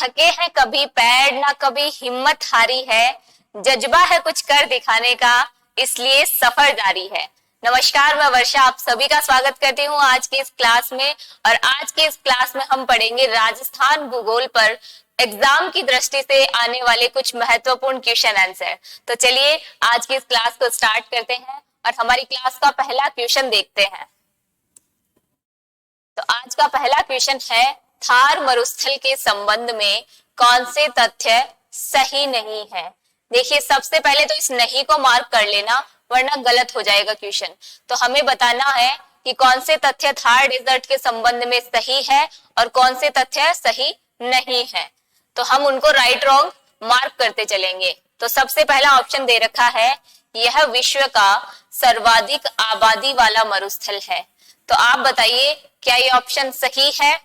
थके हैं कभी पैर ना कभी हिम्मत हारी है, जज्बा है कुछ कर दिखाने का, इसलिए सफर जारी है। नमस्कार, मैं वर्षा आप सभी का स्वागत करती हूँ आज की इस क्लास में। और आज के इस क्लास में हम पढ़ेंगे राजस्थान भूगोल पर एग्जाम की दृष्टि से आने वाले कुछ महत्वपूर्ण क्वेश्चन आंसर। तो चलिए आज की इस क्लास को स्टार्ट करते हैं और हमारी क्लास का पहला क्वेश्चन देखते हैं। तो आज का पहला क्वेश्चन है, थार मरुस्थल के संबंध में कौन से तथ्य सही नहीं है। देखिए, सबसे पहले तो इस नहीं को मार्क कर लेना, वरना गलत हो जाएगा क्वेश्चन। तो हमें बताना है कि कौन से तथ्य थार डेजर्ट के संबंध में सही है और कौन से तथ्य सही नहीं है। तो हम उनको राइट रॉन्ग मार्क करते चलेंगे। तो सबसे पहला ऑप्शन दे रखा है, यह विश्व का सर्वाधिक आबादी वाला मरुस्थल है। तो आप बताइए क्या ये ऑप्शन सही है।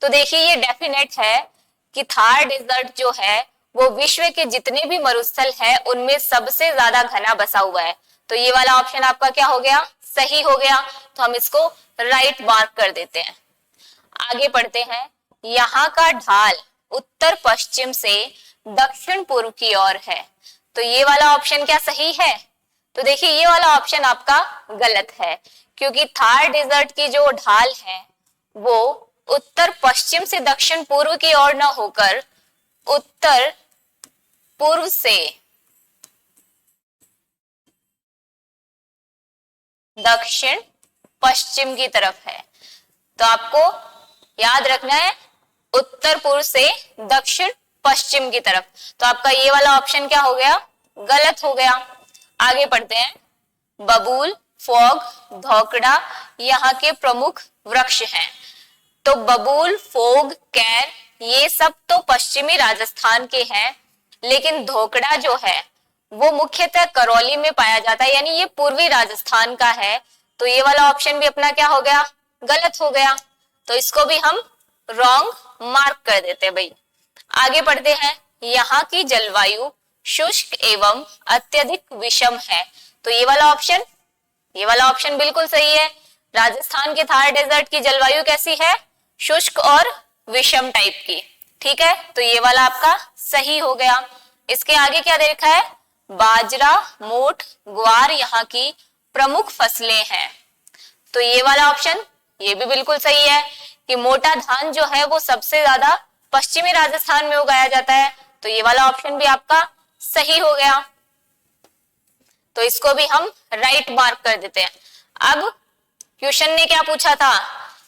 तो देखिए, ये डेफिनेट है कि थार डेजर्ट जो है वो विश्व के जितने भी मरुस्थल है उनमें सबसे ज्यादा घना बसा हुआ है। तो ये वाला ऑप्शन आपका क्या हो गया, सही हो गया। तो हम इसको राइट मार्क कर देते हैं। आगे पढ़ते हैं, यहाँ का ढाल उत्तर पश्चिम से दक्षिण पूर्व की ओर है। तो ये वाला ऑप्शन क्या सही है। तो देखिए, ये वाला ऑप्शन आपका गलत है, क्योंकि थार डेजर्ट की जो ढाल है वो उत्तर पश्चिम से दक्षिण पूर्व की ओर न होकर उत्तर पूर्व से दक्षिण पश्चिम की तरफ है। तो आपको याद रखना है उत्तर पूर्व से दक्षिण पश्चिम की तरफ। तो आपका ये वाला ऑप्शन क्या हो गया, गलत हो गया। आगे पढ़ते हैं, बबूल, फॉग, धोकड़ा यहाँ के प्रमुख वृक्ष हैं। तो बबूल, फोग, कैर ये सब तो पश्चिमी राजस्थान के हैं, लेकिन धोकड़ा जो है वो मुख्यतः करौली में पाया जाता है, यानी ये पूर्वी राजस्थान का है। तो ये वाला ऑप्शन भी अपना क्या हो गया, गलत हो गया। तो इसको भी हम रॉन्ग मार्क कर देते हैं भाई। आगे बढ़ते हैं, यहाँ की जलवायु शुष्क एवं अत्यधिक विषम है। तो ये वाला ऑप्शन बिल्कुल सही है। राजस्थान के थार डेजर्ट की जलवायु कैसी है, शुष्क और विषम टाइप की। ठीक है, तो ये वाला आपका सही हो गया। इसके आगे क्या दे रखा है, बाजरा, मोठ, ग्वार यहाँ की प्रमुख फसलें हैं। तो ये वाला ऑप्शन ये भी बिल्कुल सही है कि मोटा धान जो है वो सबसे ज्यादा पश्चिमी राजस्थान में उगाया जाता है। तो ये वाला ऑप्शन भी आपका सही हो गया। तो इसको भी हम राइट मार्क कर देते हैं। अब क्वेश्चन ने क्या पूछा था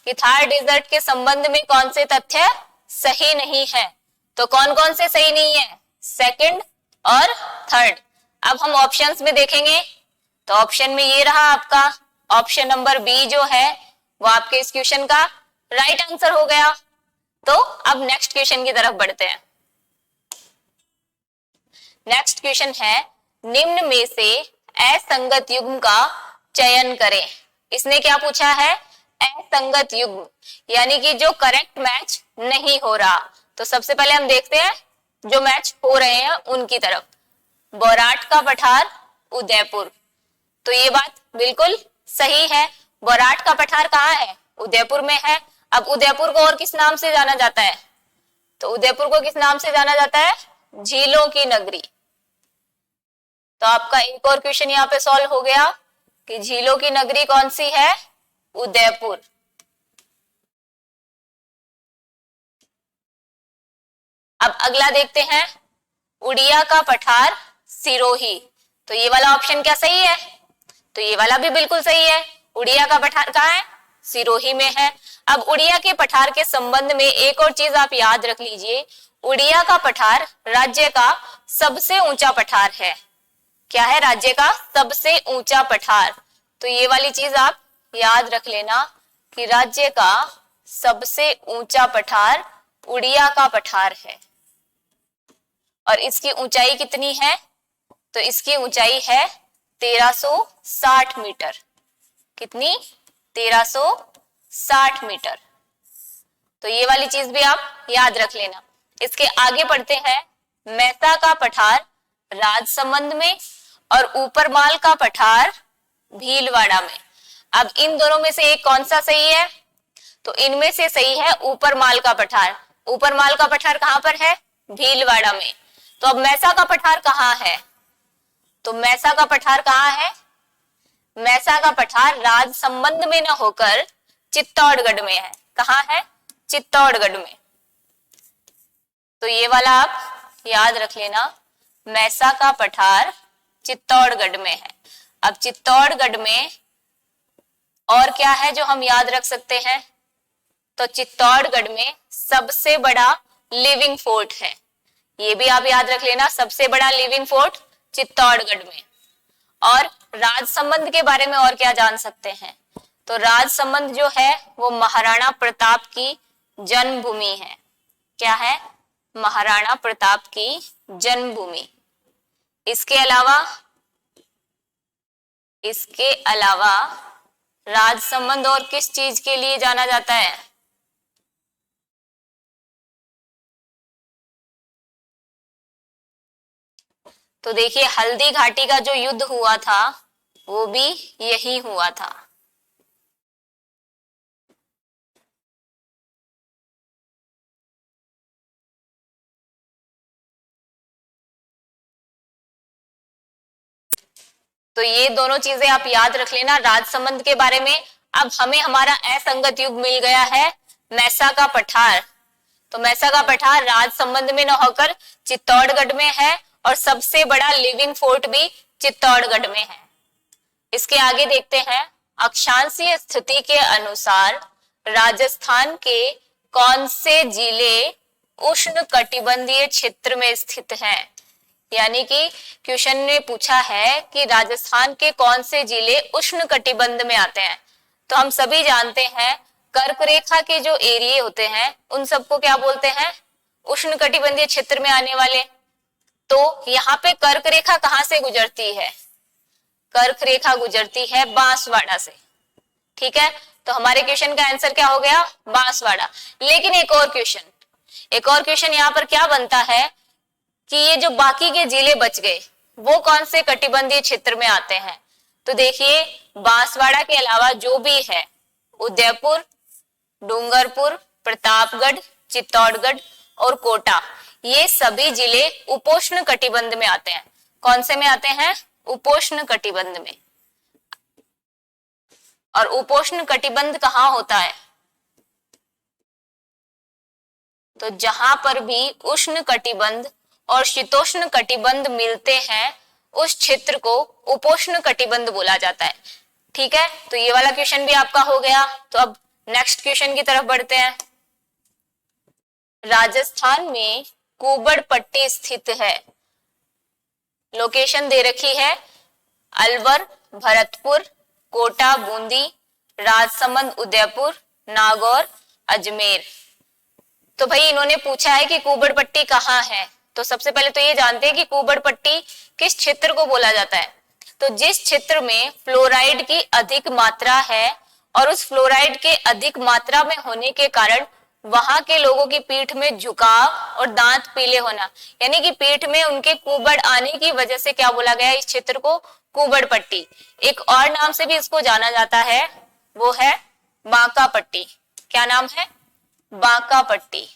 कि थार डेजर्ट के संबंध में कौन से तथ्य सही नहीं है। तो कौन कौन से सही नहीं है, सेकंड और थर्ड। अब हम ऑप्शंस में देखेंगे। तो ऑप्शन में ये रहा आपका ऑप्शन नंबर बी जो है वो आपके इस क्वेश्चन का राइट आंसर हो गया। तो अब नेक्स्ट क्वेश्चन की तरफ बढ़ते हैं। नेक्स्ट क्वेश्चन है, निम्न में से असंगत युग्म का चयन करें। इसने क्या पूछा है, असंगत युग्म, यानी कि जो करेक्ट मैच नहीं हो रहा। तो सबसे पहले हम देखते हैं जो मैच हो रहे हैं उनकी तरफ। बोराट का पठार, उदयपुर। तो ये बात बिल्कुल सही है। बोराट का पठार कहाँ है, उदयपुर में है। अब उदयपुर को और किस नाम से जाना जाता है, तो उदयपुर को किस नाम से जाना जाता है, झीलों की नगरी। तो आपका एक और क्वेश्चन यहाँ पे सॉल्व हो गया कि झीलों की नगरी कौन सी है, उदयपुर। अब अगला देखते हैं, उड़िया का पठार, सिरोही। तो ये वाला ऑप्शन क्या सही है, तो ये वाला भी बिल्कुल सही है। उड़िया का पठार कहाँ है, सिरोही में है। अब उड़िया के पठार के संबंध में एक और चीज आप याद रख लीजिए, उड़िया का पठार राज्य का सबसे ऊंचा पठार है। क्या है, राज्य का सबसे ऊंचा पठार। तो ये वाली चीज आप याद रख लेना कि राज्य का सबसे ऊंचा पठार उड़िया का पठार है। और इसकी ऊंचाई कितनी है, तो इसकी ऊंचाई है 1360 मीटर। कितनी, 1360 मीटर। तो ये वाली चीज भी आप याद रख लेना। इसके आगे बढ़ते हैं, मेहता का पठार राजसमंद में और ऊपरमाल का पठार भीलवाड़ा में। अब इन दोनों में से एक कौन सा सही है, तो इनमें से सही है ऊपरमाल का पठार। ऊपर माल का पठार कहाँ पर है? भीलवाड़ा में। तो अब मैसा का पठार कहाँ है? तो मैसा का पठार कहाँ है? मैसा का पठार राजसमंद में न होकर चित्तौड़गढ़ में है। कहाँ है? चित्तौड़गढ़ में। तो ये वाला आप याद रख लेना, मैसा का पठार चित्तौड़गढ़ में है। अब चित्तौड़गढ़ में और क्या है जो हम याद रख सकते हैं? तो चित्तौड़गढ़ में सबसे बड़ा लिविंग फोर्ट है, ये भी आप याद रख लेना, सबसे बड़ा लिविंग फोर्ट चित्तौड़गढ़ में। और राजसमंद के बारे में और क्या जान सकते हैं? तो राजसमंद जो है वो महाराणा प्रताप की जन्मभूमि है। क्या है? महाराणा प्रताप की जन्मभूमि। इसके अलावा राजसमंद और किस चीज के लिए जाना जाता है? तो देखिए, हल्दी घाटी का जो युद्ध हुआ था वो भी यही हुआ था। तो ये दोनों चीजें आप याद रख लेना राजसमंद के बारे में। अब हमें हमारा असंगत युग मिल गया है मैसा का पठार। तो मैसा का पठार राजसमंद में न होकर चित्तौड़गढ़ में है और सबसे बड़ा लिविंग फोर्ट भी चित्तौड़गढ़ में है। इसके आगे देखते हैं, अक्षांशीय स्थिति के अनुसार राजस्थान के कौन से जिले उष्ण कटिबंधीय क्षेत्र में स्थित हैं? यानी कि क्वेश्चन ने पूछा है कि राजस्थान के कौन से जिले उष्ण कटिबंध में आते हैं। तो हम सभी जानते हैं कर्क रेखा के जो एरिया होते हैं उन सबको क्या बोलते हैं? उष्ण कटिबंधीय क्षेत्र में आने वाले। तो यहाँ पे कर्क रेखा कहाँ से गुजरती है? कर्क रेखा गुजरती है बांसवाड़ा से। ठीक है, तो हमारे क्वेश्चन का आंसर क्या हो गया? बांसवाड़ा। लेकिन एक और क्वेश्चन यहाँ पर क्या बनता है कि ये जो बाकी के जिले बच गए वो कौन से कटिबंधीय क्षेत्र में आते हैं? तो देखिए, बांसवाड़ा के अलावा जो भी है उदयपुर, डूंगरपुर, प्रतापगढ़, चित्तौड़गढ़ और कोटा, ये सभी जिले उपोष्ण कटिबंध में आते हैं। कौन से में आते हैं? उपोष्ण कटिबंध में। और उपोष्ण कटिबंध कहाँ होता है? तो जहां पर भी उष्ण कटिबंध और शीतोष्ण कटिबंध मिलते हैं उस क्षेत्र को उपोष्ण कटिबंध बोला जाता है। ठीक है, तो ये वाला क्वेश्चन भी आपका हो गया। तो अब नेक्स्ट क्वेश्चन की तरफ बढ़ते हैं। राजस्थान में कुबड़ पट्टी स्थित है। लोकेशन दे रखी है अलवर, भरतपुर, कोटा, बूंदी, राजसमंद, उदयपुर, नागौर, अजमेर। तो भाई इन्होंने पूछा है कि कुबड़ पट्टी कहाँ है। तो सबसे पहले तो ये जानते हैं कि कुबड़ पट्टी किस क्षेत्र को बोला जाता है। तो जिस क्षेत्र में फ्लोराइड की अधिक मात्रा है और उस फ्लोराइड के अधिक मात्रा में होने के कारण वहां के लोगों की पीठ में झुकाव और दांत पीले होना, यानी कि पीठ में उनके कुबड़ आने की वजह से क्या बोला गया इस क्षेत्र को? कुबड़ पट्टी। एक और नाम से भी इसको जाना जाता है, वो है बांका पट्टी। क्या नाम है? बांका पट्टी।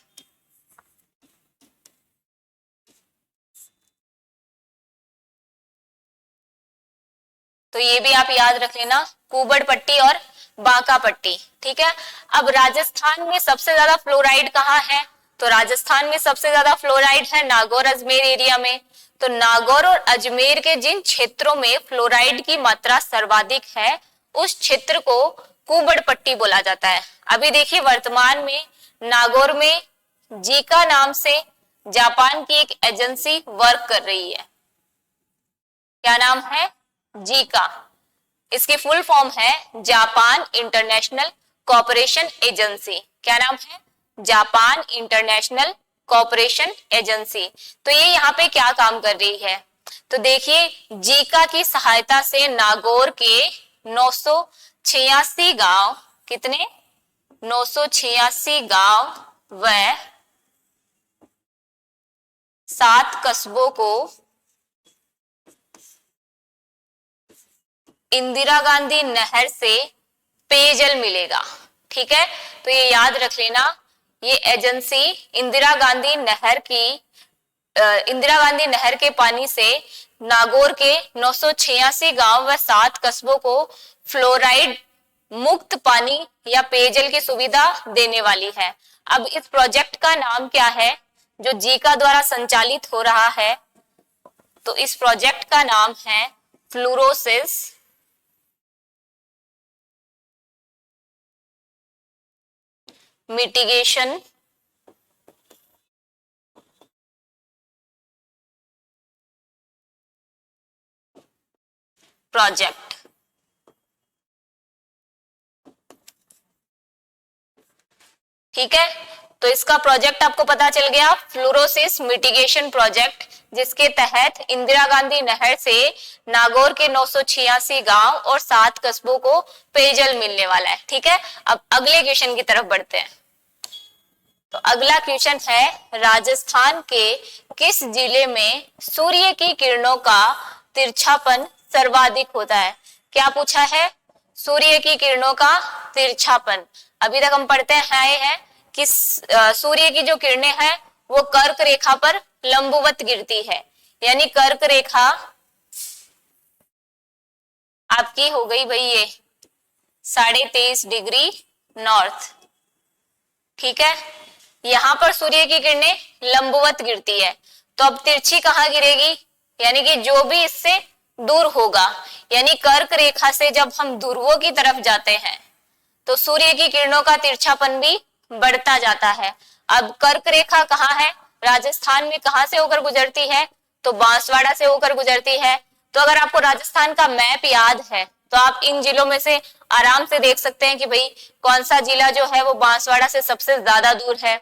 तो ये भी आप याद रख लेना, कुबड़ पट्टी और बांका पट्टी। ठीक है, अब राजस्थान में सबसे ज्यादा फ्लोराइड कहाँ है? तो राजस्थान में सबसे ज्यादा फ्लोराइड है नागौर अजमेर एरिया में। तो नागौर और अजमेर के जिन क्षेत्रों में फ्लोराइड की मात्रा सर्वाधिक है उस क्षेत्र को कुबड़ पट्टी बोला जाता है। अभी देखिए, वर्तमान में नागौर में जीका नाम से जापान की एक एजेंसी वर्क कर रही है। क्या नाम है? जीका। इसकी फुल फॉर्म है जापान इंटरनेशनल कोऑपरेशन एजेंसी। क्या नाम है? Japan international cooperation agency. तो ये यहाँ पे क्या काम कर रही है? तो देखिए, जीका की सहायता से नागौर के 986 गांव, कितने? 986 गांव व 7 कस्बों को इंदिरा गांधी नहर से पेयजल मिलेगा। ठीक है, तो ये याद रख लेना, ये एजेंसी इंदिरा गांधी नहर के पानी से नागौर के 986 गांव व 7 कस्बों को फ्लोराइड मुक्त पानी या पेयजल की सुविधा देने वाली है। अब इस प्रोजेक्ट का नाम क्या है जो जीका द्वारा संचालित हो रहा है? तो इस प्रोजेक्ट का नाम है फ्लोरोसिस मिटिगेशन प्रोजेक्ट। ठीक है, तो इसका प्रोजेक्ट आपको पता चल गया, फ्लोरोसिस मिटिगेशन प्रोजेक्ट, जिसके तहत इंदिरा गांधी नहर से नागौर के 986 गांव और 7 कस्बों को पेयजल मिलने वाला है। ठीक है, अब अगले क्वेश्चन की तरफ बढ़ते हैं। तो अगला क्वेश्चन है, राजस्थान के किस जिले में सूर्य की किरणों का तिरछापन सर्वाधिक होता है? क्या पूछा है? सूर्य की किरणों का तिरछापन। अभी तक हम पढ़ते हैं कि सूर्य की जो किरणें हैं वो कर्क रेखा पर लंबवत गिरती है, यानी कर्क रेखा आपकी हो गई भाई ये 23.5 डिग्री नॉर्थ। ठीक है, यहां पर सूर्य की किरणें लंबवत गिरती है, तो अब तिरछी कहाँ गिरेगी? यानी कि जो भी इससे दूर होगा, यानी कर्क रेखा से जब हम ध्रुवों की तरफ जाते हैं तो सूर्य की किरणों का तिरछापन भी बढ़ता जाता है। अब कर्क रेखा कहाँ है? राजस्थान में कहां से होकर गुजरती है? तो बांसवाड़ा से होकर गुजरती है। तो अगर आपको राजस्थान का मैप याद है तो आप इन जिलों में से आराम से देख सकते हैं कि भाई कौन सा जिला जो है वो बांसवाड़ा से सबसे ज्यादा दूर है।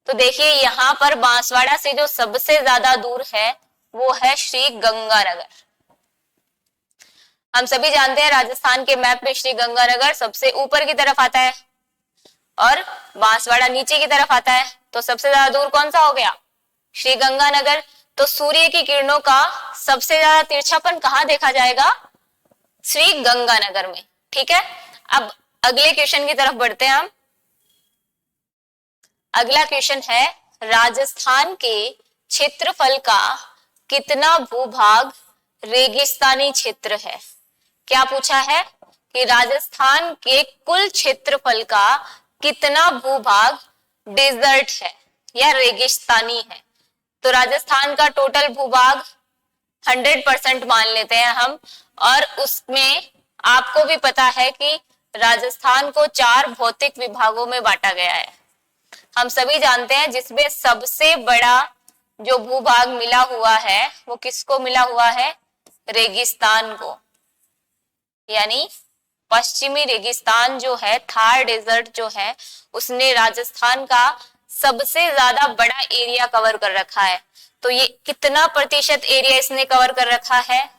तो देखिए यहाँ पर बांसवाड़ा से जो सबसे ज्यादा दूर है वो है श्री गंगानगर। हम सभी जानते हैं राजस्थान के मैप में श्री गंगानगर सबसे ऊपर की तरफ आता है और बांसवाड़ा नीचे की तरफ आता है, तो सबसे ज्यादा दूर कौन सा हो गया? श्री गंगानगर। तो सूर्य की किरणों का सबसे ज्यादा तिरछापन कहाँ देखा जाएगा? श्री गंगानगर में। ठीक है, अब अगले क्वेश्चन की तरफ बढ़ते हैं हम। अगला क्वेश्चन है, राजस्थान के क्षेत्रफल का कितना भूभाग रेगिस्तानी क्षेत्र है? क्या पूछा है कि राजस्थान के कुल क्षेत्रफल का कितना भूभाग डेजर्ट है या रेगिस्तानी है? तो राजस्थान का टोटल भूभाग 100% मान लेते हैं हम, और उसमें आपको भी पता है कि राजस्थान को 4 भौतिक विभागों में बांटा गया है। हम सभी जानते हैं जिसमें सबसे बड़ा जो भूभाग मिला हुआ है वो किसको मिला हुआ है? रेगिस्तान को, यानी पश्चिमी रेगिस्तान जो है, थार डेजर्ट जो है, उसने राजस्थान का सबसे ज्यादा बड़ा एरिया कवर कर रखा है। तो ये कितना प्रतिशत एरिया इसने कवर कर रखा है?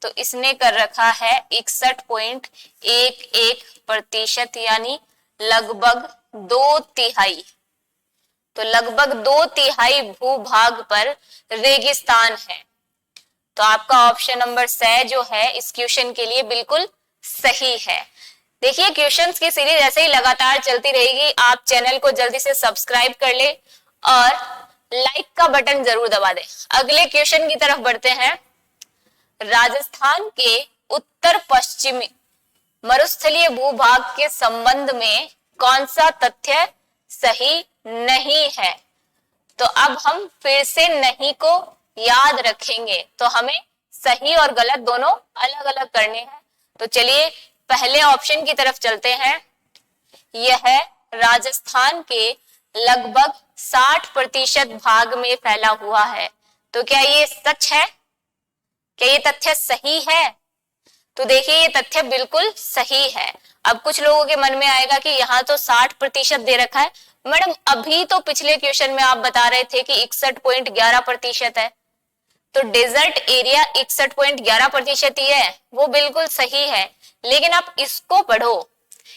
तो इसने कर रखा है 61.11%, यानी लगभग 2/3। तो लगभग 2/3 भूभाग पर रेगिस्तान है। तो आपका ऑप्शन नंबर सी जो है इस क्वेश्चन के लिए बिल्कुल सही है। देखिए क्वेश्चंस की सीरीज ऐसे ही लगातार चलती रहेगी। आप चैनल को जल्दी से सब्सक्राइब कर ले और लाइक का बटन जरूर दबा दें। अगले क्वेश्चन की तरफ बढ़ते हैं। राजस्थान के उत्तर पश्चिमी मरुस्थलीय भूभाग के संबंध में कौन सा तथ्य सही नहीं है? तो अब हम फिर से नहीं को याद रखेंगे, तो हमें सही और गलत दोनों अलग अलग करने हैं। तो चलिए पहले ऑप्शन की तरफ चलते हैं। यह राजस्थान के लगभग 60% भाग में फैला हुआ है। तो क्या ये सच है? क्या ये तथ्य सही है? तो देखिए ये तथ्य बिल्कुल सही है। अब कुछ लोगों के मन में आएगा कि यहाँ तो 60% दे रखा है, मैडम अभी तो पिछले क्वेश्चन में आप बता रहे थे कि 61.11% है। तो डेजर्ट एरिया 61.11% ही है, वो बिल्कुल सही है। लेकिन आप इसको पढ़ो,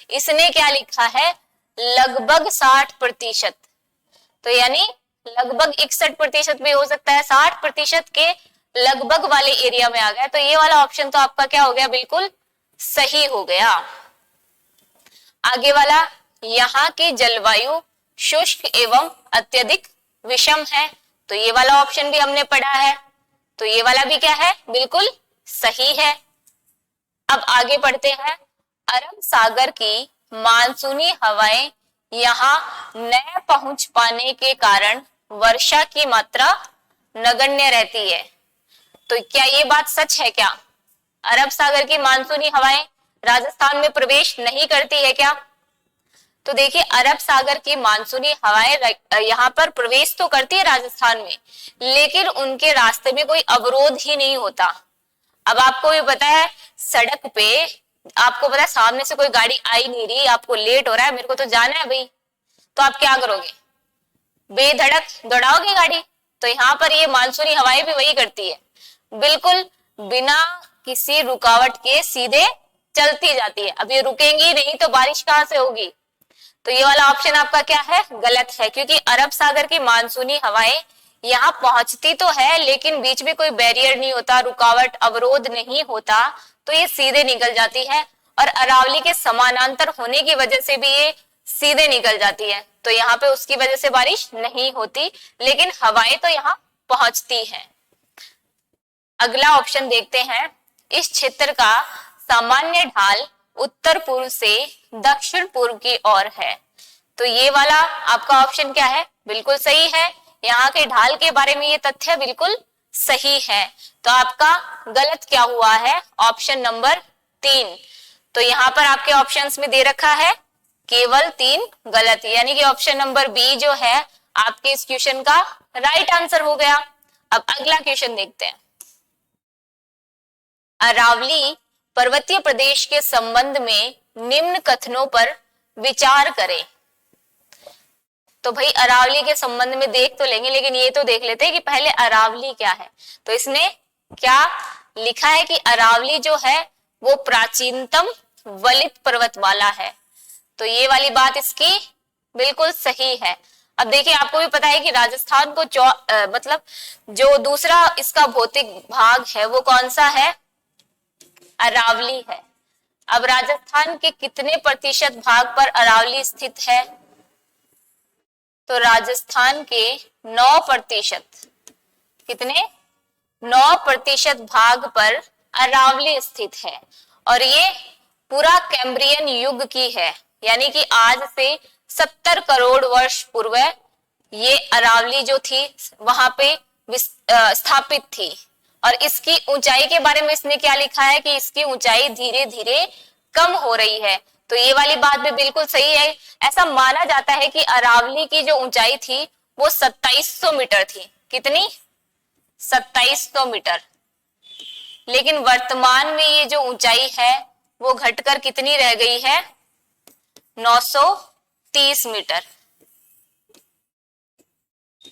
इसने क्या लिखा है? लगभग 60%। तो यानी लगभग 61% भी हो सकता है, 60% के लगभग वाले एरिया में आ गया। तो ये वाला ऑप्शन तो आपका क्या हो गया? बिल्कुल सही हो गया। आगे वाला, यहाँ की जलवायु शुष्क एवं अत्यधिक विषम है। तो ये वाला ऑप्शन भी हमने पढ़ा है, तो ये वाला भी क्या है, बिल्कुल सही है। अब आगे बढ़ते हैं। अरब सागर की मानसूनी हवाएं यहाँ न पहुंच पाने के कारण वर्षा की मात्रा नगण्य रहती है। तो क्या ये बात सच है क्या? अरब सागर की मानसूनी हवाएं राजस्थान में प्रवेश नहीं करती है क्या? तो देखिए, अरब सागर की मानसूनी हवाएं यहाँ पर प्रवेश तो करती है राजस्थान में, लेकिन उनके रास्ते में कोई अवरोध ही नहीं होता। अब आपको भी पता है, सड़क पे आपको पता है सामने से कोई गाड़ी आई नहीं रही, आपको लेट हो रहा है, मेरे को तो जाना है भाई, तो आप क्या करोगे? बेधड़क दौड़ाओगे गाड़ी। तो यहाँ पर ये मानसूनी हवाएं भी वही करती है, बिल्कुल बिना किसी रुकावट के सीधे चलती जाती है। अब ये रुकेंगी नहीं तो बारिश कहाँ से होगी? तो ये वाला ऑप्शन आपका क्या है, गलत है, क्योंकि अरब सागर की मानसूनी हवाएं यहाँ पहुंचती तो है, लेकिन बीच में कोई बैरियर नहीं होता, रुकावट अवरोध नहीं होता, तो ये सीधे निकल जाती है। और अरावली के समानांतर होने की वजह से भी ये सीधे निकल जाती है, तो यहाँ पे उसकी वजह से बारिश नहीं होती, लेकिन हवाएं तो यहाँ पहुंचती है। अगला ऑप्शन देखते हैं। इस क्षेत्र का सामान्य ढाल उत्तर पूर्व से दक्षिण पूर्व की ओर है। तो ये वाला आपका ऑप्शन क्या है, बिल्कुल सही है। यहाँ के ढाल के बारे में ये तथ्य बिल्कुल सही है। तो आपका गलत क्या हुआ है, ऑप्शन नंबर 3। तो यहाँ पर आपके ऑप्शंस में दे रखा है केवल 3 गलत, यानी कि ऑप्शन नंबर बी जो है आपके इस क्वेश्चन का राइट आंसर हो गया। अब अगला क्वेश्चन देखते हैं। अरावली पर्वतीय प्रदेश के संबंध में निम्न कथनों पर विचार करें। तो भाई अरावली के संबंध में देख तो लेंगे, लेकिन ये तो देख लेते हैं कि पहले अरावली क्या है। तो इसने क्या लिखा है कि अरावली जो है वो प्राचीनतम वलित पर्वतमाला है। तो ये वाली बात इसकी बिल्कुल सही है। अब देखिए, आपको भी पता है कि राजस्थान को मतलब जो दूसरा इसका भौतिक भाग है वो कौन सा है, अरावली है। अब राजस्थान के कितने प्रतिशत भाग पर अरावली स्थित है? तो राजस्थान के 9%, कितने, 9% भाग पर अरावली स्थित है। और ये पूरा कैम्ब्रियन युग की है, यानी कि आज से 70 करोड़ वर्ष पूर्व ये अरावली जो थी वहां पे स्थापित थी। और इसकी ऊंचाई के बारे में इसने क्या लिखा है कि इसकी ऊंचाई धीरे धीरे कम हो रही है। तो ये वाली बात भी बिल्कुल सही है। ऐसा माना जाता है कि अरावली की जो ऊंचाई थी वो 2700 मीटर थी। कितनी? 2700 मीटर। लेकिन वर्तमान में ये जो ऊंचाई है वो घटकर कितनी रह गई है, 930 मीटर।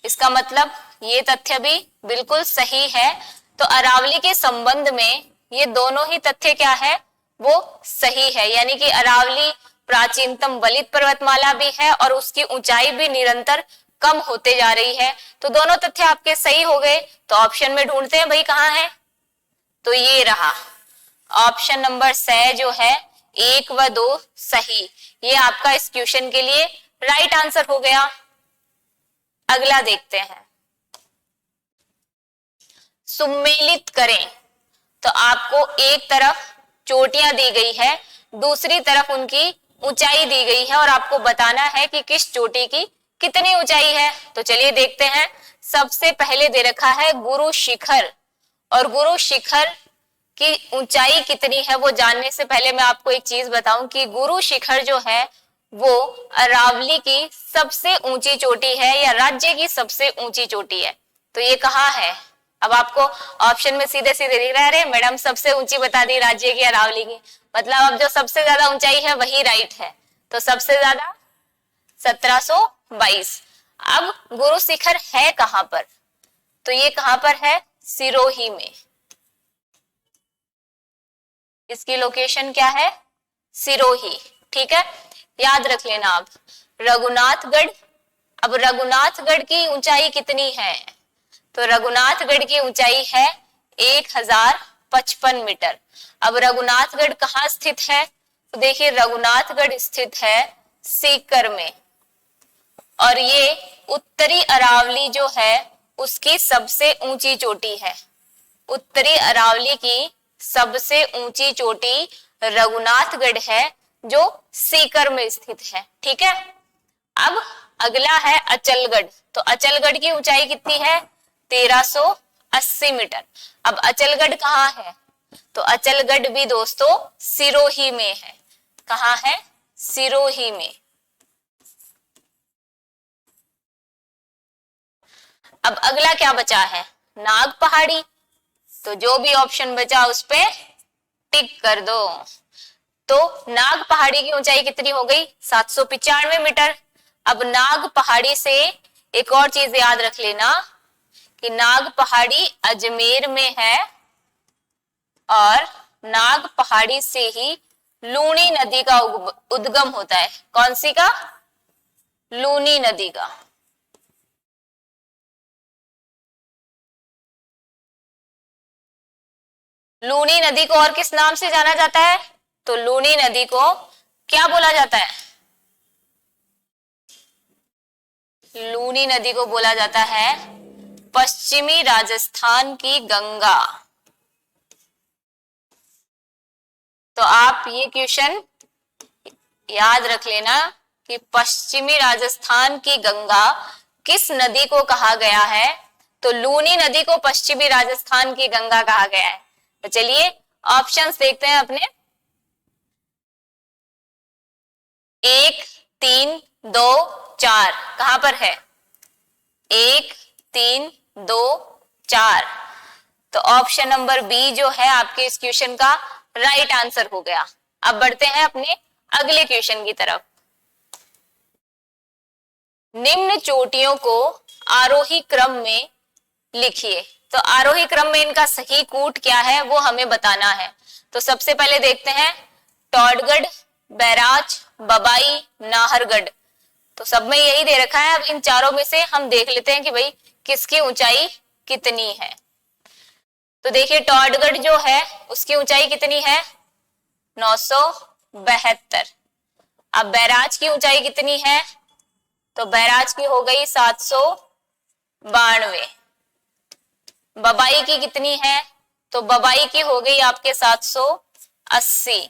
इसका मतलब ये तथ्य भी बिल्कुल सही है। तो अरावली के संबंध में ये दोनों ही तथ्य क्या है, वो सही है, यानी कि अरावली प्राचीनतम वलित पर्वतमाला भी है और उसकी ऊंचाई भी निरंतर कम होते जा रही है। तो दोनों तथ्य आपके सही हो गए। तो ऑप्शन में ढूंढते हैं भाई कहाँ है, तो ये रहा ऑप्शन नंबर स जो है 1 व 2 सही। ये आपका इस क्वेश्चन के लिए राइट आंसर हो गया। अगला देखते हैं, सुमेलित करें। तो आपको एक तरफ चोटियां दी गई है, दूसरी तरफ उनकी ऊंचाई दी गई है और आपको बताना है कि किस चोटी की कितनी ऊंचाई है। तो चलिए देखते हैं। सबसे पहले दे रखा है गुरु शिखर, और गुरु शिखर की ऊंचाई कितनी है वो जानने से पहले मैं आपको एक चीज बताऊं कि गुरु शिखर जो है वो अरावली की सबसे ऊंची चोटी है या राज्य की सबसे ऊंची चोटी है। तो ये कहाँ है? अब आपको ऑप्शन में सीधे सीधे दिख रहा है, अरे मैडम सबसे ऊंची बता दी राज्य की अरावली की, मतलब अब जो सबसे ज्यादा ऊंचाई है वही राइट है। तो सबसे ज्यादा 1722। अब गुरु शिखर है कहां पर? तो ये कहां पर है? सिरोही में। इसकी लोकेशन क्या है? सिरोही। ठीक है, याद रख लेना आप। रघुनाथगढ़, अब रघुनाथगढ़ की ऊंचाई कितनी है? तो रघुनाथगढ़ की ऊंचाई है 1055 मीटर। अब रघुनाथगढ़ कहाँ स्थित है? तो देखिए रघुनाथगढ़ स्थित है सीकर में। और ये उत्तरी अरावली जो है उसकी सबसे ऊंची चोटी है। उत्तरी अरावली की सबसे ऊंची चोटी रघुनाथगढ़ है जो सीकर में स्थित है। ठीक है, अब अगला है अचलगढ़। तो अचलगढ़ की ऊंचाई कितनी है? 1380 मीटर। अब अचलगढ़ कहाँ है? तो अचलगढ़ भी दोस्तों सिरोही में है। कहाँ है? सिरोही में। अब अगला क्या बचा है? नाग पहाड़ी। तो जो भी ऑप्शन बचा उस पे टिक कर दो। तो नाग पहाड़ी की ऊंचाई कितनी हो गई? 795 मीटर। अब नाग पहाड़ी से एक और चीज याद रख लेना कि नाग पहाड़ी अजमेर में है और नाग पहाड़ी से ही लूनी नदी का उद्गम होता है। कौन सी का? लूनी नदी का। लूनी नदी को और किस नाम से जाना जाता है? तो लूनी नदी को क्या बोला जाता है? लूनी नदी को बोला जाता है पश्चिमी राजस्थान की गंगा। तो आप ये क्वेश्चन याद रख लेना कि पश्चिमी राजस्थान की गंगा किस नदी को कहा गया है? तो लूनी नदी को पश्चिमी राजस्थान की गंगा कहा गया है। तो चलिए ऑप्शंस देखते हैं अपने। 1 3 2 4 कहां पर है? 1 3 2 4। तो ऑप्शन नंबर बी जो है आपके इस क्वेश्चन का राइट आंसर हो गया। अब बढ़ते हैं अपने अगले क्वेश्चन की तरफ। निम्न चोटियों को आरोही क्रम में लिखिए। तो आरोही क्रम में इनका सही कूट क्या है वो हमें बताना है। तो सबसे पहले देखते हैं टॉडगढ़, बैराज, बबाई, नाहरगढ़। तो सब में यही दे रखा है। अब इन चारों में से हम देख लेते हैं कि भाई किसकी ऊंचाई कितनी है। तो देखिए टॉडगढ़ जो है उसकी ऊंचाई कितनी है? 972। अब बैराज की ऊंचाई कितनी है? तो बैराज की हो गई 792। बबाई की कितनी है? तो बबाई की हो गई आपके 780।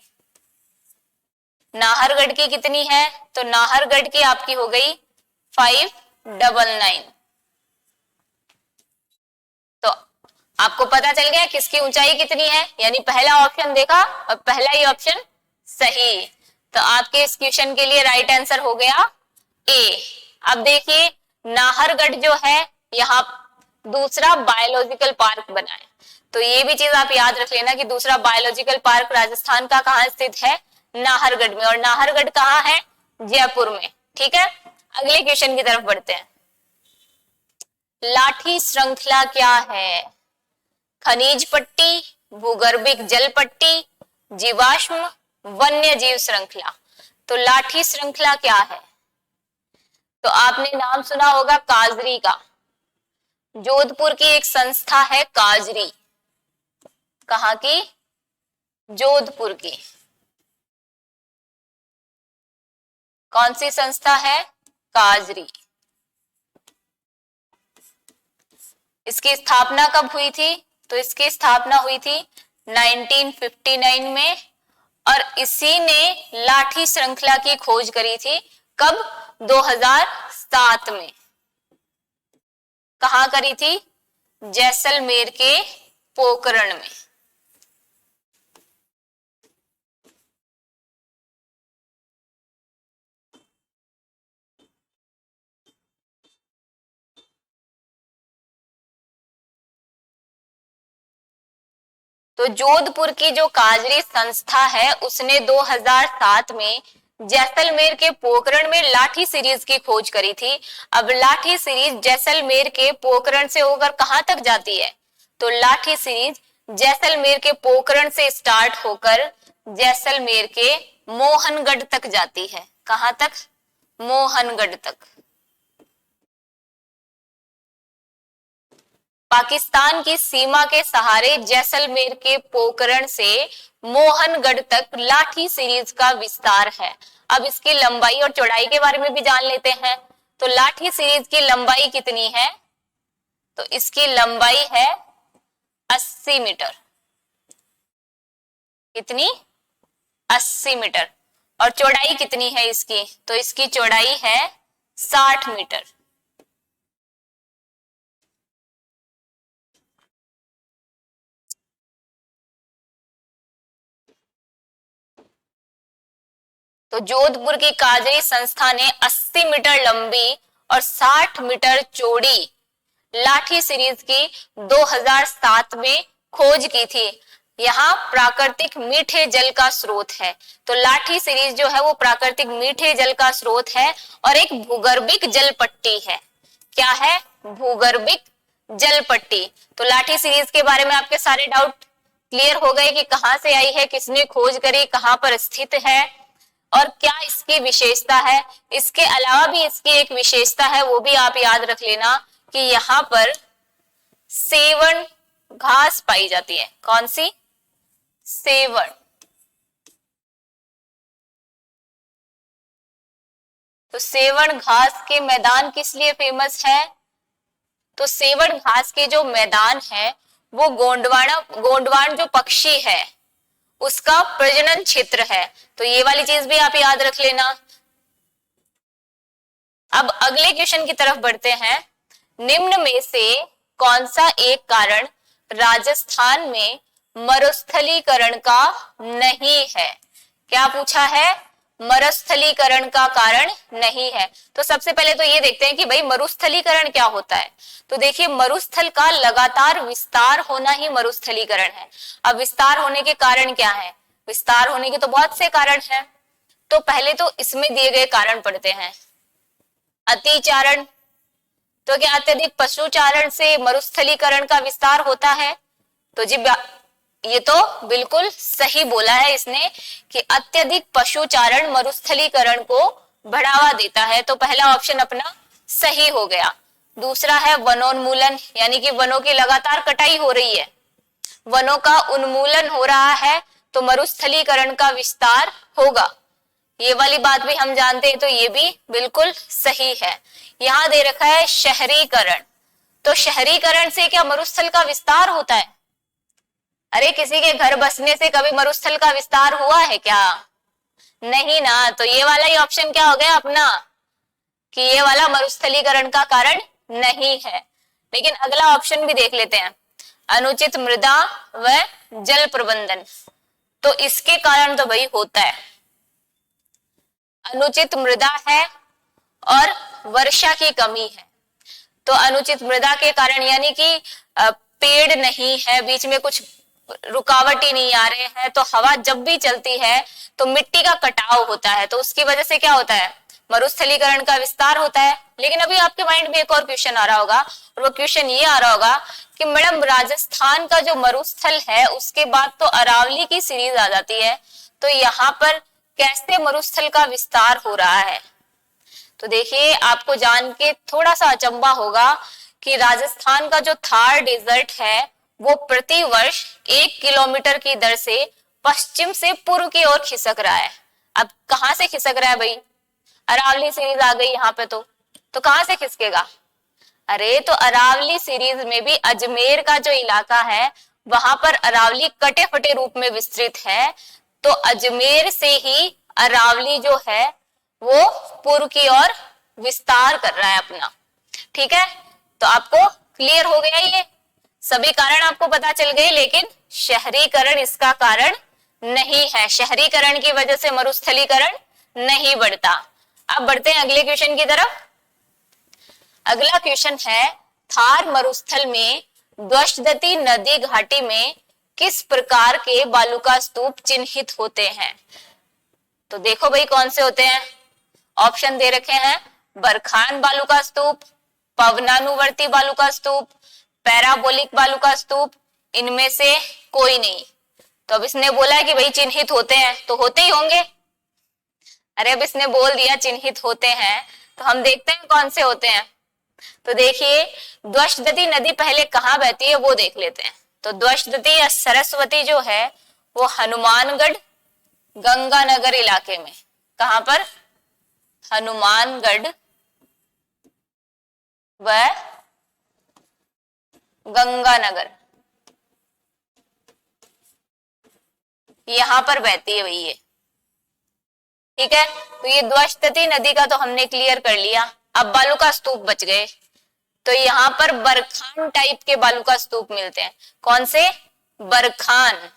नाहरगढ़ की कितनी है? तो नाहरगढ़ की आपकी हो गई 599। तो आपको पता चल गया किसकी ऊंचाई कितनी है, यानी पहला ऑप्शन देखा और पहला ही ऑप्शन सही। तो आपके इस क्वेश्चन के लिए राइट आंसर हो गया ए। अब देखिए नाहरगढ़ जो है यहाँ दूसरा बायोलॉजिकल पार्क बना है। तो ये भी चीज आप याद रख लेना कि दूसरा बायोलॉजिकल पार्क राजस्थान का कहाँ स्थित है? नाहरगढ़ में। और नाहरगढ़ कहाँ है? जयपुर में। ठीक है, अगले क्वेश्चन की तरफ बढ़ते हैं। लाठी श्रृंखला क्या है? खनिज पट्टी, भूगर्भिक जल पट्टी, जीवाश्म, वन्य जीव श्रृंखला। तो लाठी श्रृंखला क्या है? तो आपने नाम सुना होगा काजरी का। जोधपुर की एक संस्था है काजरी। कहाँ की? जोधपुर की। कौन सी संस्था है? काजरी। इसकी स्थापना कब हुई थी? तो इसकी स्थापना हुई थी 1959 में और इसी ने लाठी श्रृंखला की खोज करी थी। कब? 2007 में। कहाँ करी थी? जैसलमेर के पोखरण में। तो जोधपुर की जो काजरी संस्था है उसने 2007 में जैसलमेर के पोखरण में लाठी सीरीज की खोज करी थी। अब लाठी सीरीज जैसलमेर के पोखरण से होकर कहां तक जाती है? तो लाठी सीरीज जैसलमेर के पोखरण से स्टार्ट होकर जैसलमेर के मोहनगढ़ तक जाती है। कहां तक? मोहनगढ़ तक। पाकिस्तान की सीमा के सहारे जैसलमेर के पोखरण से मोहनगढ़ तक लाठी सीरीज का विस्तार है। अब इसकी लंबाई और चौड़ाई के बारे में भी जान लेते हैं। तो लाठी सीरीज की लंबाई कितनी है? तो इसकी लंबाई है 80 मीटर। कितनी? 80 मीटर। और चौड़ाई कितनी है इसकी? तो इसकी चौड़ाई है 60 मीटर। तो जोधपुर की काजरी संस्था ने 80 मीटर लंबी और 60 मीटर चौड़ी लाठी सीरीज की 2007 में खोज की थी। यहाँ प्राकृतिक मीठे जल का स्रोत है। तो लाठी सीरीज जो है वो प्राकृतिक मीठे जल का स्रोत है और एक भूगर्भिक जल पट्टी है। क्या है? भूगर्भिक जल पट्टी। तो लाठी सीरीज के बारे में आपके सारे डाउट क्लियर हो गए कि कहाँ से आई है, किसने खोज करी, कहाँ पर स्थित है और क्या इसकी विशेषता है। इसके अलावा भी इसकी एक विशेषता है, वो भी आप याद रख लेना कि यहाँ पर सेवण घास पाई जाती है। कौन सी? सेवण। तो सेवण घास के मैदान किस लिए फेमस है? तो सेवण घास के जो मैदान है वो गोंडवान जो पक्षी है उसका प्रजनन क्षेत्र है। तो ये वाली चीज भी आप याद रख लेना। अब अगले क्वेश्चन की तरफ बढ़ते हैं। निम्न में से कौन सा एक कारण राजस्थान में मरुस्थलीकरण का नहीं है? क्या पूछा है? मरुस्थलीकरण का कारण नहीं है। तो सबसे पहले तो ये देखते हैं कि भाई मरुस्थलीकरण क्या होता है। तो देखिए, मरुस्थल का लगातार विस्तार होना ही मरुस्थलीकरण है। अब विस्तार होने के कारण क्या है? विस्तार होने के तो बहुत से कारण हैं। तो पहले तो इसमें दिए गए कारण पढ़ते हैं। अतिचारण। तो क्या अत्यधिक पशुचारण से मरुस्थलीकरण का विस्तार होता है? तो जी ये तो बिल्कुल सही बोला है इसने कि अत्यधिक पशुचारण मरुस्थलीकरण को बढ़ावा देता है। तो पहला ऑप्शन अपना सही हो गया। दूसरा है वनोन्मूलन, यानी कि वनों की लगातार कटाई हो रही है, वनों का उन्मूलन हो रहा है, तो मरुस्थलीकरण का विस्तार होगा। ये वाली बात भी हम जानते हैं, तो ये भी बिल्कुल सही है। यहां दे रखा है शहरीकरण। तो शहरीकरण से क्या मरुस्थल का विस्तार होता है? अरे किसी के घर बसने से कभी मरुस्थल का विस्तार हुआ है क्या? नहीं ना। तो ये वाला ही ऑप्शन क्या हो गया अपना कि ये वाला मरुस्थलीकरण का कारण नहीं है। लेकिन अगला ऑप्शन भी देख लेते हैं, अनुचित मृदा व जल प्रबंधन। तो इसके कारण तो भाई होता है, अनुचित मृदा है और वर्षा की कमी है। तो अनुचित मृदा के कारण यानी कि पेड़ नहीं है, बीच में कुछ रुकावट ही नहीं आ रहे हैं, तो हवा जब भी चलती है तो मिट्टी का कटाव होता है। तो उसकी वजह से क्या होता है? मरुस्थलीकरण का विस्तार होता है। लेकिन अभी आपके माइंड में एक और क्वेश्चन आ रहा होगा, और वो क्वेश्चन ये आ रहा होगा कि मैडम राजस्थान का जो मरुस्थल है उसके बाद तो अरावली की सीरीज आ जाती है, तो यहाँ पर कैसे मरुस्थल का विस्तार हो रहा है? तो देखिए, आपको जान के थोड़ा सा अचंभा होगा कि राजस्थान का जो थार डेजर्ट है वो प्रति वर्ष 1 किलोमीटर की दर से पश्चिम से पूर्व की ओर खिसक रहा है। अब कहां से खिसक रहा है भाई? अरावली सीरीज आ गई यहाँ पे, तो कहां से खिसकेगा? अरे तो अरावली सीरीज में भी अजमेर का जो इलाका है वहां पर अरावली कटे फटे रूप में विस्तृत है, तो अजमेर से ही अरावली जो है वो पूर्व की ओर विस्तार कर रहा है अपना। ठीक है, तो आपको क्लियर हो गया, ये सभी कारण आपको पता चल गए। लेकिन शहरीकरण इसका कारण नहीं है, शहरीकरण की वजह से मरुस्थलीकरण नहीं बढ़ता। अब बढ़ते हैं अगले क्वेश्चन की तरफ। अगला क्वेश्चन है, थार मरुस्थल में द्वष्टदती नदी घाटी में किस प्रकार के बालुका स्तूप चिन्हित होते हैं? तो देखो भाई कौन से होते हैं। ऑप्शन दे रखे हैं, बरखान बालुका स्तूप, पवनानुवर्ती बालुका स्तूप, पैराबोलिक बालुका स्तूप, इनमें से कोई नहीं। तो अब इसने बोला है कि भाई चिन्हित होते हैं, तो होते ही होंगे। अरे अब इसने बोल दिया चिन्हित होते हैं, तो हम देखते हैं कौन से होते हैं। तो देखिए, द्वष्टदती नदी पहले कहाँ बहती है वो देख लेते हैं। तो द्वष्टदती या सरस्वती जो है वो हनुमानगढ़ गंगानगर इलाके में, कहां पर? हनुमानगढ़ वह गंगानगर, यहां पर बहती है वही है। ठीक है, तो ये द्वष्टती नदी का तो हमने क्लियर कर लिया। अब बालू का स्तूप बच गए। तो यहाँ पर बरखान टाइप के बालू का स्तूप मिलते हैं। कौन से? Barchan.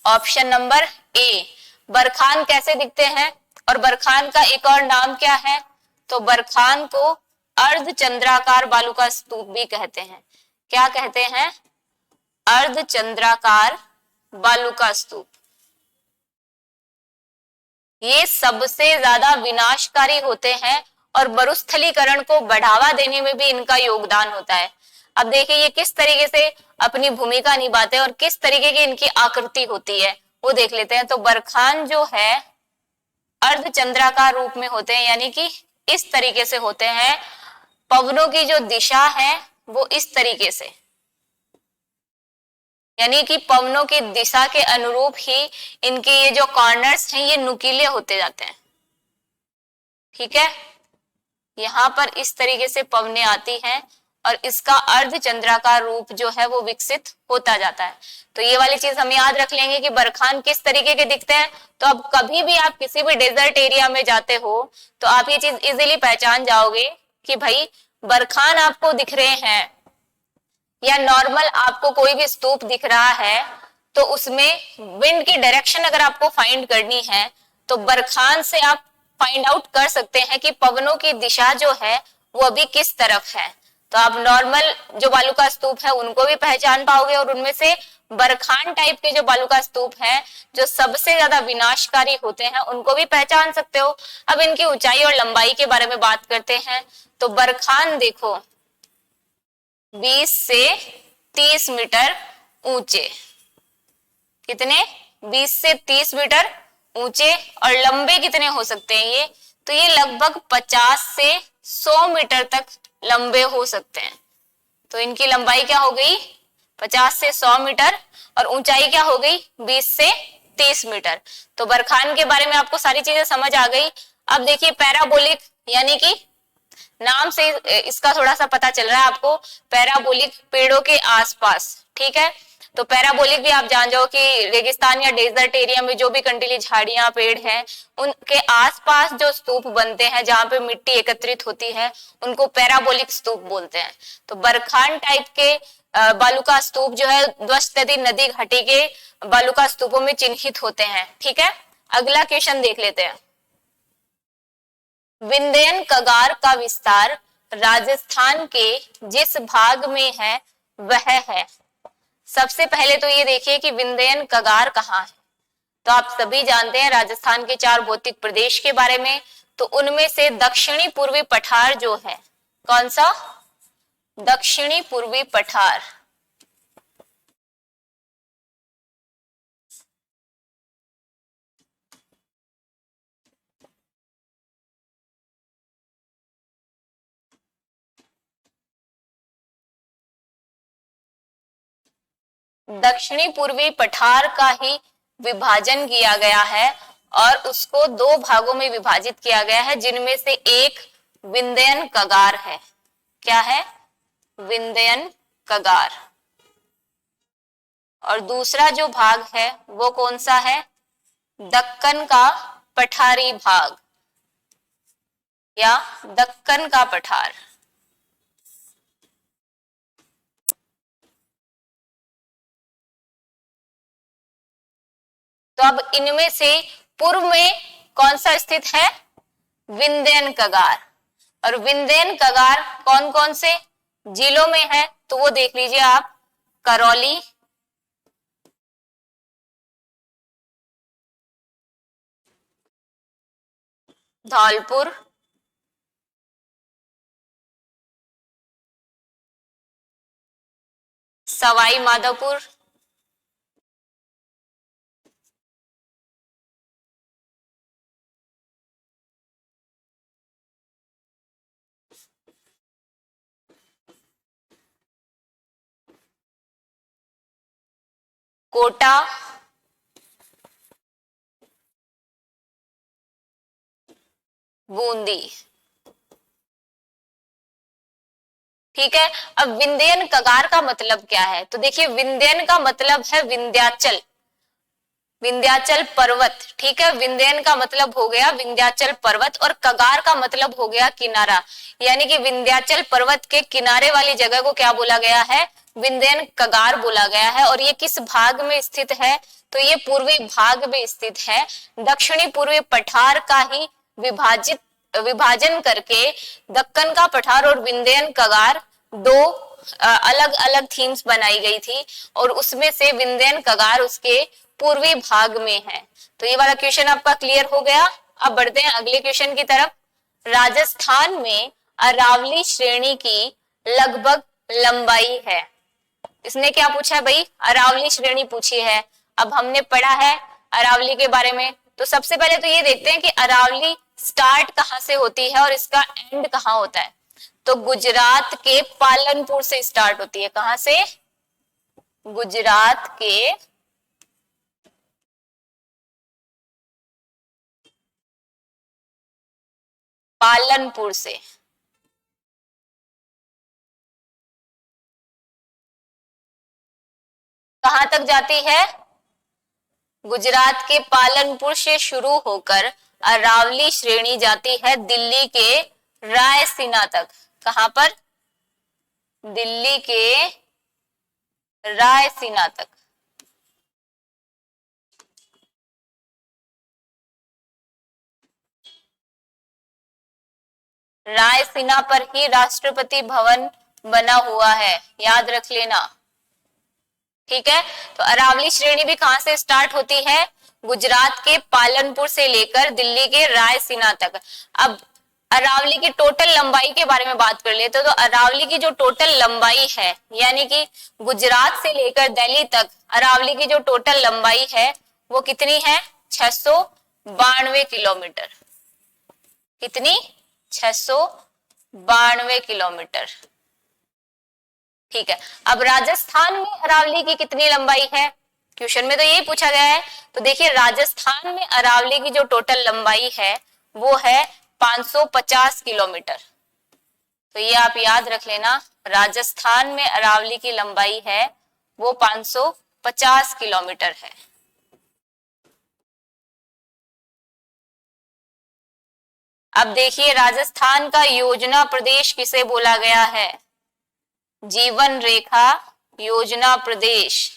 Option number A. Barchan कैसे दिखते हैं और बरखान का एक और नाम क्या है? तो बरखान को अर्धचंद्राकार बालू का स्तूप भी कहते हैं। क्या कहते हैं? अर्धचंद्राकार बालू का स्तूप। ये सबसे ज्यादा विनाशकारी होते हैं और मरुस्थलीकरण को बढ़ावा देने में भी इनका योगदान होता है। अब देखिए ये किस तरीके से अपनी भूमिका निभाते हैं और किस तरीके की इनकी आकृति होती है वो देख लेते हैं। तो बरखान जो है अर्धचंद्राकार रूप में होते हैं, यानी कि इस तरीके से होते हैं। पवनों की जो दिशा है वो इस तरीके से, यानी कि पवनों की दिशा के अनुरूप ही इनके ये जो कॉर्नर्स हैं ये नुकीले होते जाते हैं। ठीक है, यहां पर इस तरीके से पवनें आती हैं और इसका अर्धचंद्राकार रूप जो है वो विकसित होता जाता है। तो ये वाली चीज हम याद रख लेंगे कि बरखान किस तरीके के दिखते हैं। तो अब कभी भी आप किसी भी डेजर्ट एरिया में जाते हो तो आप ये चीज इजीली पहचान जाओगे कि भाई बरखान आपको दिख रहे हैं या नॉर्मल आपको कोई भी स्तूप दिख रहा है, तो उसमें विंड की डायरेक्शन अगर आपको फाइंड करनी है तो बरखान से आप फाइंड आउट कर सकते हैं कि पवनों की दिशा जो है वो अभी किस तरफ है। तो आप नॉर्मल जो बालू का स्तूप है उनको भी पहचान पाओगे और उनमें से बरखान टाइप के जो बालू का स्तूप है जो सबसे ज्यादा विनाशकारी होते हैं उनको भी पहचान सकते हो। अब इनकी ऊंचाई और लंबाई के बारे में बात करते हैं। तो बरखान देखो 20 से 30 मीटर ऊंचे, कितने? 20 से 30 मीटर ऊंचे। और लंबे कितने हो सकते हैं ये? तो ये लगभग 50 से 100 मीटर तक लंबे हो सकते हैं। तो इनकी लंबाई क्या हो गई? 50 से 100 मीटर और ऊंचाई क्या हो गई? 20 से 30 मीटर। तो बरखान के बारे में आपको सारी चीजें समझ आ गई। अब देखिए पैराबोलिक, यानी कि नाम से इसका थोड़ा सा पता चल रहा है आपको, पैराबोलिक पेड़ों के आसपास। ठीक है, तो पैराबोलिक भी आप जान जाओ कि रेगिस्तान या डेजर्ट एरिया में जो भी कंटीली झाड़ियां पेड़ हैं उनके आसपास जो स्तूप बनते हैं जहां पे मिट्टी एकत्रित होती है उनको पैराबोलिक स्तूप बोलते हैं। तो बरखान टाइप के बालू का स्तूप जो है द्वष्टती नदी घाटी के बालू का स्तूपों में चिन्हित होते हैं। ठीक है, अगला क्वेश्चन देख लेते हैं। विंध्यन कगार का विस्तार राजस्थान के जिस भाग में है वह है। सबसे पहले तो ये देखिए कि विंध्यन कगार कहाँ है। तो आप सभी जानते हैं राजस्थान के 4 भौतिक प्रदेश के बारे में। तो उनमें से दक्षिणी पूर्वी पठार जो है, कौन सा? दक्षिणी पूर्वी पठार। दक्षिणी पूर्वी पठार का ही विभाजन किया गया है और उसको 2 भागों में विभाजित किया गया है, जिनमें से एक विंध्यन कगार है। क्या है? विंध्यन कगार। और दूसरा जो भाग है वो कौन सा है? दक्कन का पठारी भाग या दक्कन का पठार। तो अब इनमें से पूर्व में कौन सा स्थित है? विंध्यन कगार। और विंध्यन कगार कौन कौन से जिलों में है? तो वो देख लीजिए आप, करौली, धौलपुर, सवाई माधोपुर, कोटा, बूंदी। ठीक है। अब विंध्यन कगार का मतलब क्या है? तो देखिए विंध्यन का मतलब है विंध्याचल, विंध्याचल पर्वत। ठीक है, विंध्यन का मतलब हो गया विंध्याचल पर्वत और कगार का मतलब हो गया किनारा, यानी कि विंध्याचल पर्वत के किनारे वाली जगह को क्या बोला गया है? विंध्यन कगार बोला गया है। और ये किस भाग में स्थित है? तो ये पूर्वी भाग में स्थित है। दक्षिणी पूर्वी पठार का ही विभाजन करके दक्कन का पठार और विंध्यन कगार दो अलग अलग थीम्स बनाई गई थी और उसमें से विंध्यन कगार उसके पूर्वी भाग में है। तो ये वाला क्वेश्चन आपका क्लियर हो गया। अब बढ़ते हैं अगले क्वेश्चन की तरफ। राजस्थान में अरावली श्रेणी की लगभग लंबाई है। इसने क्या पूछा है भाई? अरावली श्रेणी पूछी है। अब हमने पढ़ा है अरावली के बारे में, तो सबसे पहले तो ये देखते हैं कि अरावली स्टार्ट कहां से होती है और इसका एंड कहां होता है। तो गुजरात के पालनपुर से स्टार्ट होती है। कहां से? गुजरात के पालनपुर से। कहां तक जाती है? गुजरात के पालनपुर से शुरू होकर अरावली श्रेणी जाती है दिल्ली के रायसीना तक। कहां पर? दिल्ली के रायसीना तक। रायसीना पर ही राष्ट्रपति भवन बना हुआ है, याद रख लेना। ठीक है, तो अरावली श्रेणी भी कहां से स्टार्ट होती है? गुजरात के पालनपुर से लेकर दिल्ली के रायसीना तक। अब अरावली की टोटल लंबाई के बारे में बात कर लेते तो अरावली की जो टोटल लंबाई है, यानी कि गुजरात से लेकर दिल्ली तक अरावली की जो टोटल लंबाई है वो कितनी है? 692 किलोमीटर। कितनी? 692 किलोमीटर। ठीक है, अब राजस्थान में अरावली की कितनी लंबाई है? क्वेश्चन में तो यही पूछा गया है। तो देखिए राजस्थान में अरावली की जो टोटल लंबाई है वो है 550 किलोमीटर। तो ये आप याद रख लेना, राजस्थान में अरावली की लंबाई है वो 550 किलोमीटर है। अब देखिए राजस्थान का योजना प्रदेश किसे बोला गया है? जीवन रेखा योजना प्रदेश।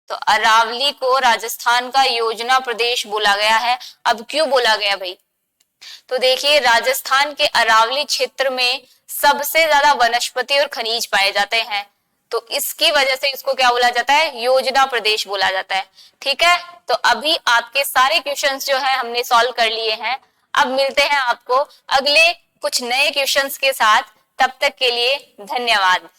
तो अरावली को राजस्थान का योजना प्रदेश बोला गया है। अब क्यों बोला गया भाई? तो देखिए राजस्थान के अरावली क्षेत्र में सबसे ज्यादा वनस्पति और खनिज पाए जाते हैं, तो इसकी वजह से इसको क्या बोला जाता है? योजना प्रदेश बोला जाता है। ठीक है, तो अभी आपके सारे क्वेश्चंस जो है हमने सॉल्व कर लिए हैं। अब मिलते हैं आपको अगले कुछ नए क्वेश्चंस के साथ। तब तक के लिए धन्यवाद।